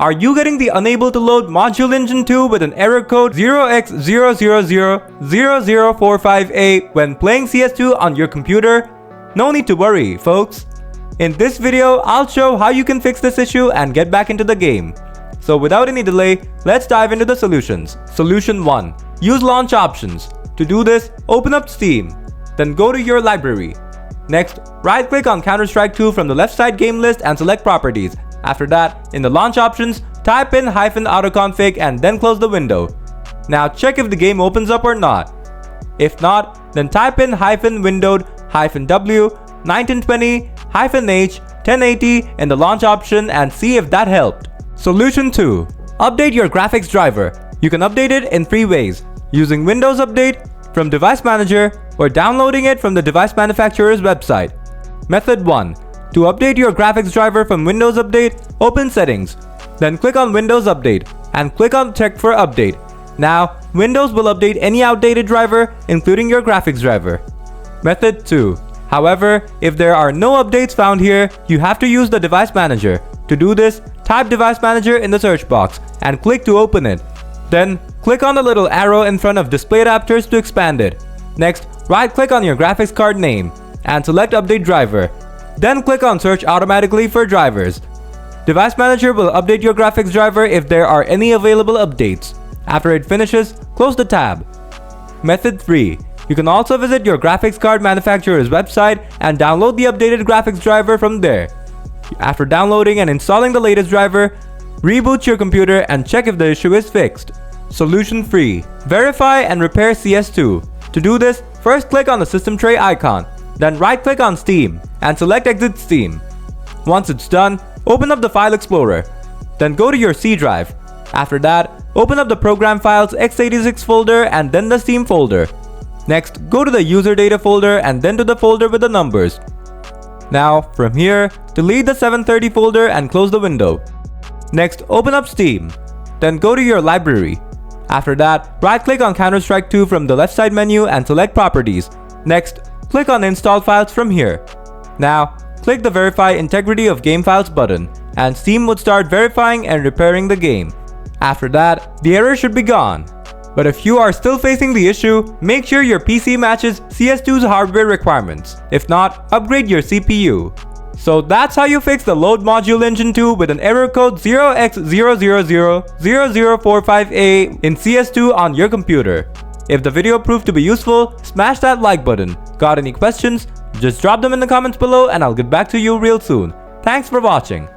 Are you getting the unable to load module engine 2 with an error code 0x0000045a when playing CS2 on your computer? No need to worry, folks. In this video, I'll show how you can fix this issue and get back into the game. So without any delay, let's dive into the solutions. Solution 1. Use launch options. To do this, open up Steam. Then go to your library. Next, right-click on Counter-Strike 2 from the left side game list and select Properties. After that, in the launch options, type in -autoconfig and then close the window. Now check if the game opens up or not. If not, then type in -windowed-w 1920-h 1080 in the launch option and see if that helped. Solution 2. Update your graphics driver. You can update it in 3 ways: using Windows Update, from Device Manager, or downloading it from the device manufacturer's website. Method 1. To update your graphics driver from Windows Update, open Settings. Then click on Windows Update and click on Check for Update. Now, Windows will update any outdated driver, including your graphics driver. Method 2. However, if there are no updates found here, you have to use the Device Manager. To do this, type Device Manager in the search box and click to open it. Then, click on the little arrow in front of Display Adapters to expand it. Next, right-click on your graphics card name and select Update Driver. Then click on Search Automatically for drivers. Device Manager will update your graphics driver if there are any available updates. After it finishes, close the tab. Method 3. You can also visit your graphics card manufacturer's website and download the updated graphics driver from there. After downloading and installing the latest driver, reboot your computer and check if the issue is fixed. Solution 3. Verify and repair CS2. To do this, first click on the system tray icon, then right-click on Steam and select Exit Steam. Once it's done, open up the File Explorer. Then go to your C drive. After that, open up the Program Files x86 folder and then the Steam folder. Next, go to the User Data folder and then to the folder with the numbers. Now, from here, delete the 730 folder and close the window. Next, open up Steam. Then go to your library. After that, right-click on Counter-Strike 2 from the left side menu and select Properties. Next, click on Install Files from here. Now, click the Verify Integrity of Game Files button, and Steam would start verifying and repairing the game. After that, the error should be gone. But if you are still facing the issue, make sure your PC matches CS2's hardware requirements. If not, upgrade your CPU. So that's how you fix the load module engine 2 with an error code 0x0000045a in CS2 on your computer. If the video proved to be useful, smash that like button. Got any questions? Just drop them in the comments below and I'll get back to you real soon. Thanks for watching.